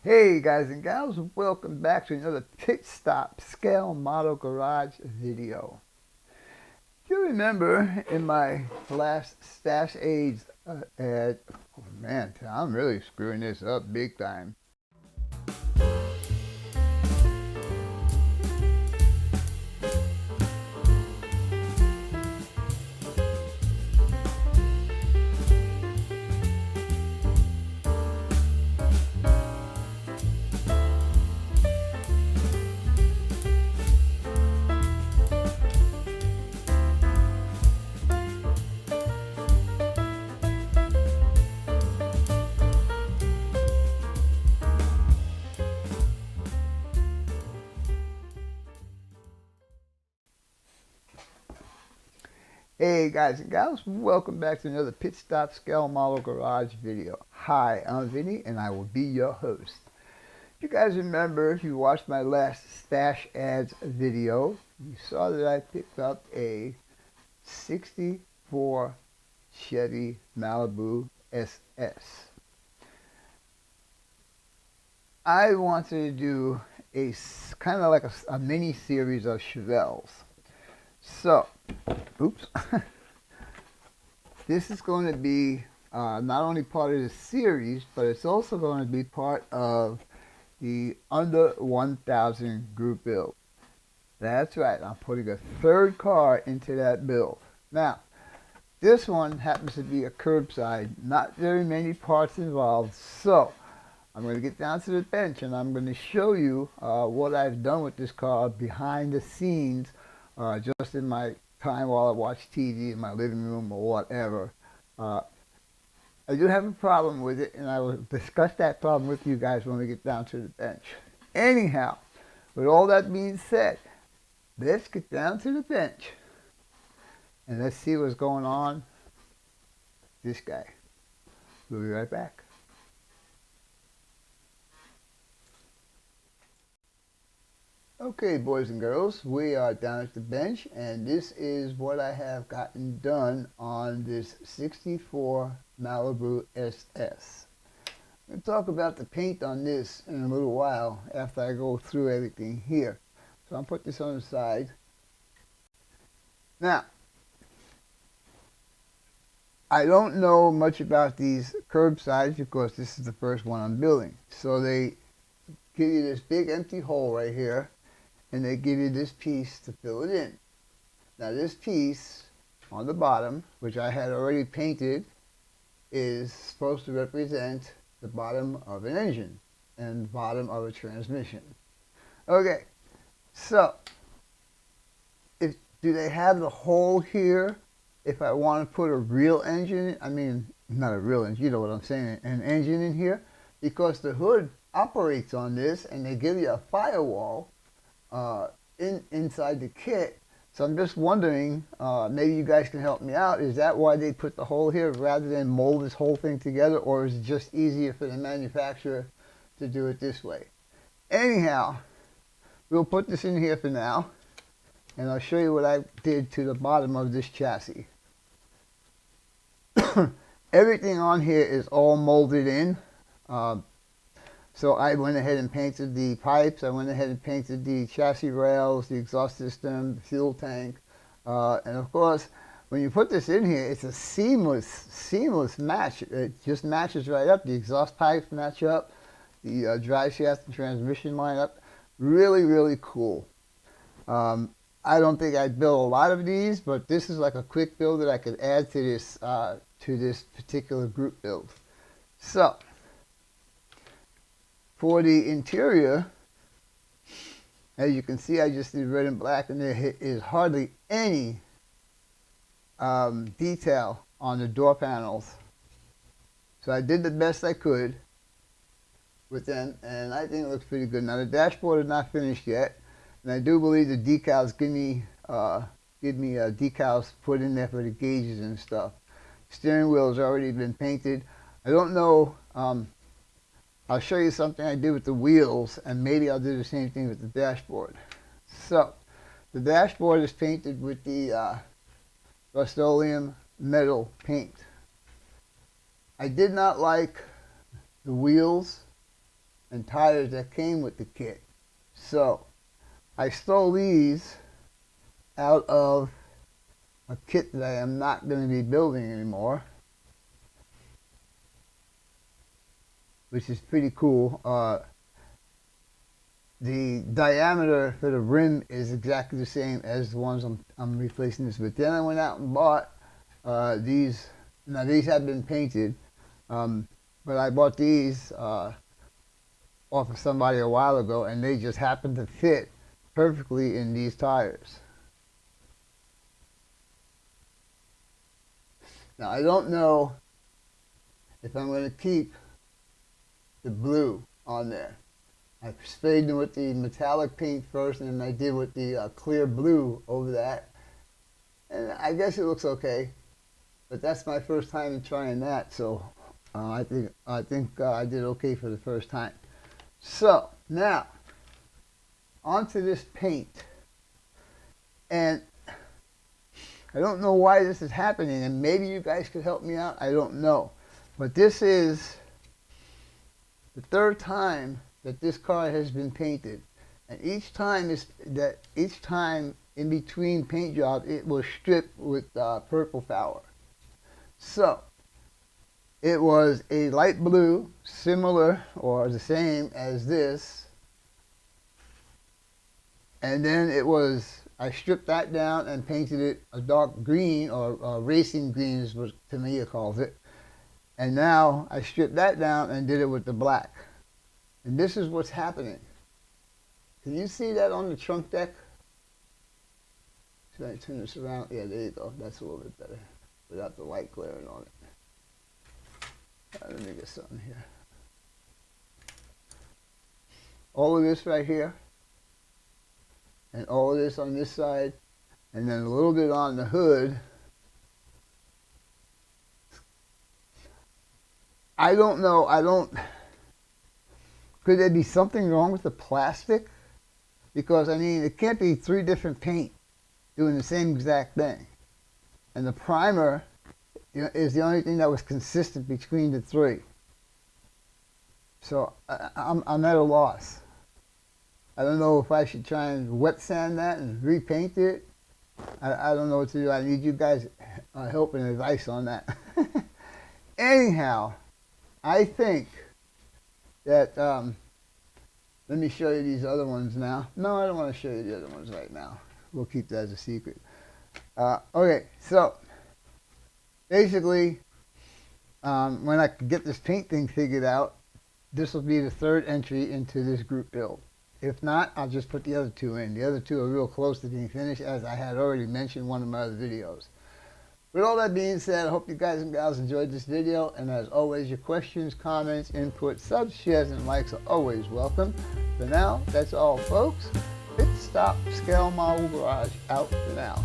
Hey guys and gals, welcome back to another Pit Stop Scale Model Garage video. Do you remember in my last Stash Aids ad, oh man, I'm really screwing this up big time. Hey guys and gals, welcome back to another Pit Stop Scale Model Garage video. Hi, I'm Vinny and I will be your host. You guys remember, if you watched my last Stash Ads video, you saw that I picked up a 64 Chevy Malibu SS. I wanted to do a kind of like a mini series of Chevelles. So, oops. This is going to be not only part of the series, but it's also going to be part of the under 1,000 group build. That's right, I'm putting a third car into that build. Now, this one happens to be a curbside, not very many parts involved, so I'm going to get down to the bench and I'm going to show you what I've done with this car behind the scenes, just in my time while I watch TV in my living room or whatever. I do have a problem with it, and I will discuss that problem with you guys when we get down to the bench. Anyhow, with all that being said, let's get down to the bench and let's see what's going on with this guy. We'll be right back. Okay, boys and girls, we are down at the bench, and this is what I have gotten done on this 64 Malibu SS. We'll talk about the paint on this in a little while after I go through everything here. So I'll put this on the side. Now, I don't know much about these curbsides because this is the first one I'm building. So they give you this big empty hole right here, and they give you this piece to fill it in. Now this piece on the bottom, which I had already painted, is supposed to represent the bottom of an engine and bottom of a transmission. Okay, so do they have the hole here if I want to put a real engine, I mean not a real engine, you know what I'm saying, an engine in here? Because the hood operates on this and they give you a firewall inside the kit. So I'm just wondering, maybe you guys can help me out. Is that why they put the hole here rather than mold this whole thing together, or is it just easier for the manufacturer to do it this way? Anyhow, we'll put this in here for now, and I'll show you what I did to the bottom of this chassis. Everything on here is all molded in. So I went ahead and painted the pipes, I went ahead and painted the chassis rails, the exhaust system, the fuel tank, and of course, when you put this in here, it's a seamless match. It just matches right up. The exhaust pipes match up, the drive shaft and transmission line up. Really, really cool. I don't think I'd build a lot of these, but this is like a quick build that I could add to this particular group build. So, for the interior, as you can see, I just did red and black, and there is hardly any detail on the door panels. So I did the best I could with them, and I think it looks pretty good. Now the dashboard is not finished yet, and I do believe the decals give me decals put in there for the gauges and stuff. Steering wheel has already been painted. I don't know. I'll show you something I did with the wheels, and maybe I'll do the same thing with the dashboard. So, the dashboard is painted with the Rust-Oleum metal paint. I did not like the wheels and tires that came with the kit. So I stole these out of a kit that I am not going to be building anymore, which is pretty cool. The diameter for the rim is exactly the same as the ones I'm replacing this with. Then I went out and bought these. Now these have been painted, but I bought these off of somebody a while ago, and they just happened to fit perfectly in these tires. Now I don't know if I'm going to keep the blue on there. I sprayed them with the metallic paint first, and then I did with the clear blue over that. And I guess it looks okay, but that's my first time in trying that, so I think I did okay for the first time. So now onto this paint, and I don't know why this is happening, and maybe you guys could help me out. I don't know, but this is the third time that this car has been painted, and each time in between paint jobs it was stripped with purple power. So it was a light blue, similar or the same as this, and then I stripped that down and painted it a dark green, or racing green is what Tamiya calls it. And now I stripped that down and did it with the black. And this is what's happening. Can you see that on the trunk deck? Should I turn this around? Yeah, there you go. That's a little bit better without the light glaring on it. Let me get something here. All of this right here, and all of this on this side, and then a little bit on the hood. I don't know. Could there be something wrong with the plastic? Because, I mean, it can't be three different paint doing the same exact thing. And the primer, is the only thing that was consistent between the three. So I'm at a loss. I don't know if I should try and wet sand that and repaint it. I don't know what to do. I need you guys' help and advice on that. Anyhow, I think that, let me show you these other ones now. No, I don't want to show you the other ones right now. We'll keep that as a secret. Okay, so basically, when I get this paint thing figured out, this will be the third entry into this group build. If not, I'll just put the other two in. The other two are real close to being finished, as I had already mentioned in one of my other videos. With all that being said, I hope you guys and gals enjoyed this video, and as always, your questions, comments, input, subs, shares, and likes are always welcome. For now, that's all, folks. Pit Stop Scale Model Garage out for now.